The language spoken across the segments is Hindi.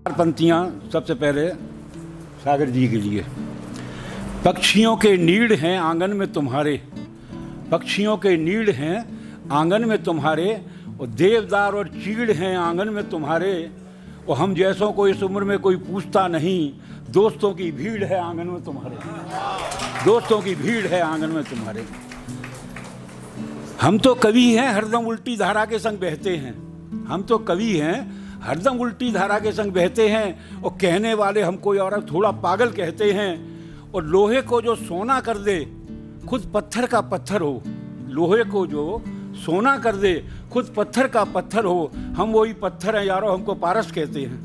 पंक्तियाँ सबसे पहले सागर जी के लिए। पक्षियों के नीड़ हैं आंगन में तुम्हारे, पक्षियों के नीड़ हैं आंगन में तुम्हारे, और देवदार और चीड़ हैं आंगन में तुम्हारे, और हम जैसों को इस उम्र में कोई पूछता नहीं, दोस्तों की भीड़ है आंगन में तुम्हारे, दोस्तों की भीड़ है आंगन में तुम्हारे। हम तो कवि हैं हरदम उल्टी धारा के संग बहते हैं, हम तो कवि हैं हरदम उल्टी धारा के संग बहते हैं, और कहने वाले हमको और थोड़ा पागल कहते हैं। और लोहे को जो सोना कर दे खुद पत्थर का पत्थर हो, लोहे को जो सोना कर दे खुद पत्थर का पत्थर हो, हम वही पत्थर हैं यारो, हमको पारस कहते हैं।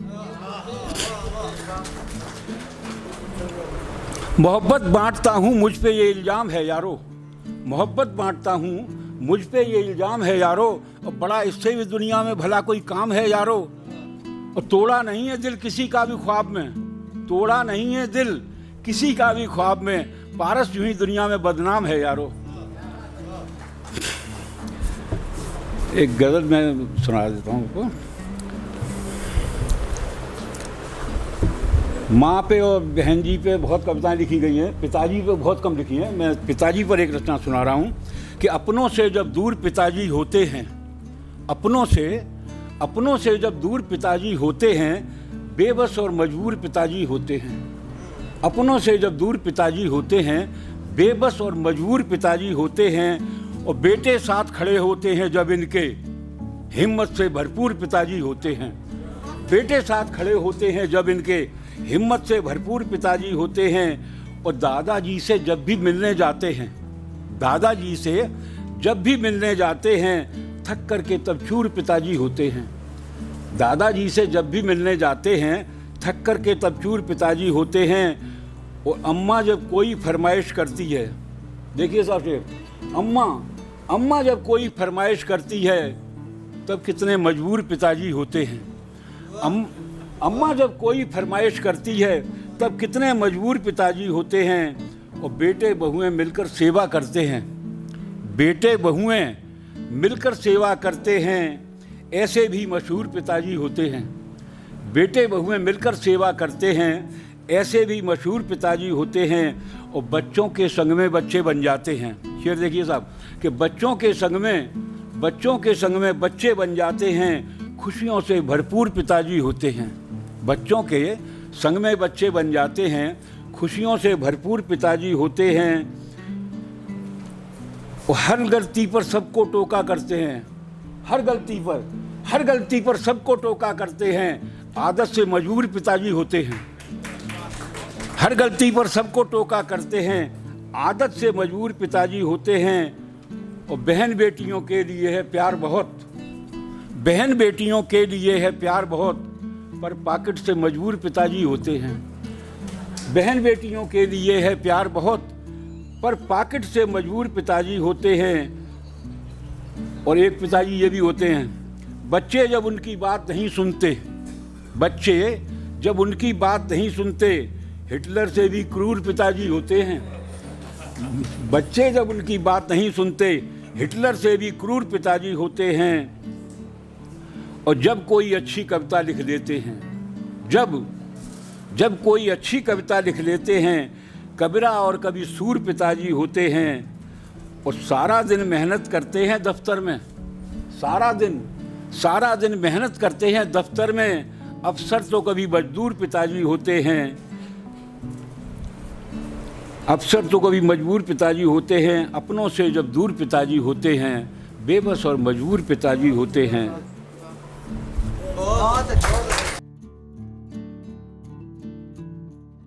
मोहब्बत बांटता हूँ मुझ पे ये इल्ज़ाम है यारो, मोहब्बत बांटता हूँ मुझ पे ये इल्ज़ाम है यारो, और बड़ा इससे भी दुनिया में भला कोई काम है यारो। और तोड़ा नहीं है दिल किसी का भी ख्वाब में, तोड़ा नहीं है दिल किसी का भी ख्वाब में, पारस यूं ही दुनिया में बदनाम है यारो। एक गज़ल मैं सुना देता हूँ आपको। माँ पे और बहन जी पे बहुत कविताएं लिखी गई हैं, पिताजी पे बहुत कम लिखी हैं। मैं पिताजी पर एक रचना सुना रहा हूँ कि अपनों से जब दूर पिताजी होते हैं, अपनों से जब दूर पिताजी होते हैं, बेबस और मजबूर पिताजी होते हैं। अपनों से जब दूर पिताजी होते हैं, बेबस और मजबूर पिताजी होते हैं, और बेटे साथ खड़े होते हैं जब इनके, हिम्मत से भरपूर पिताजी होते हैं। बेटे साथ खड़े होते हैं जब इनके, हिम्मत से भरपूर पिताजी होते हैं। और दादाजी से जब भी मिलने जाते हैं, दादाजी से जब भी मिलने जाते हैं, थक करके तब चूर पिताजी होते हैं। दादाजी से जब भी मिलने जाते हैं, थक करके तब चूर पिताजी होते हैं। और अम्मा जब कोई फरमाइश करती है, देखिए साहब से, अम्मा जब कोई फरमाइश करती है, तब कितने मजबूर पिताजी होते हैं। अम्मा जब कोई फरमाइश करती है, तब कितने मजबूर पिताजी होते हैं। और बेटे बहुएं मिलकर सेवा करते हैं, बेटे बहुएं मिलकर सेवा करते हैं, ऐसे भी मशहूर पिताजी होते हैं। बेटे बहुएं मिलकर सेवा करते हैं, ऐसे भी मशहूर पिताजी होते हैं। और बच्चों के संग में बच्चे बन जाते हैं। शेर देखिए साहब कि बच्चों के संग में बच्चे बन जाते हैं, खुशियों से भरपूर पिताजी होते हैं। बच्चों के संग में बच्चे बन जाते हैं, खुशियों से भरपूर पिताजी होते हैं। और हर गलती पर सबको टोका करते हैं, हर गलती पर सबको टोका करते हैं, आदत से मजबूर पिताजी होते हैं। हर गलती पर सबको टोका करते हैं, आदत से मजबूर पिताजी होते हैं। और बहन बेटियों के लिए है प्यार बहुत, बहन बेटियों के लिए है प्यार बहुत, पर पॉकेट से मजबूर पिताजी होते हैं। बहन बेटियों के लिए है प्यार बहुत, पर पॉकेट से मजबूर पिताजी होते हैं। और एक पिताजी ये भी होते हैं, बच्चे जब उनकी बात नहीं सुनते, बच्चे जब उनकी बात नहीं सुनते, हिटलर से भी क्रूर पिताजी होते हैं। बच्चे जब उनकी बात नहीं सुनते, हिटलर से भी क्रूर पिताजी होते हैं। और जब कोई अच्छी कविता लिख लेते हैं, जब कोई अच्छी कविता लिख लेते हैं, कबीरा और कभी सूर पिताजी होते हैं। और सारा दिन मेहनत करते हैं दफ्तर में, सारा दिन मेहनत करते हैं दफ्तर में, अफसर तो कभी मजदूर पिताजी होते हैं। अफसर तो कभी मजबूर पिताजी होते हैं, अपनों से जब दूर पिताजी होते हैं, बेबस और मजबूर पिताजी होते हैं। बहुत अच्छा।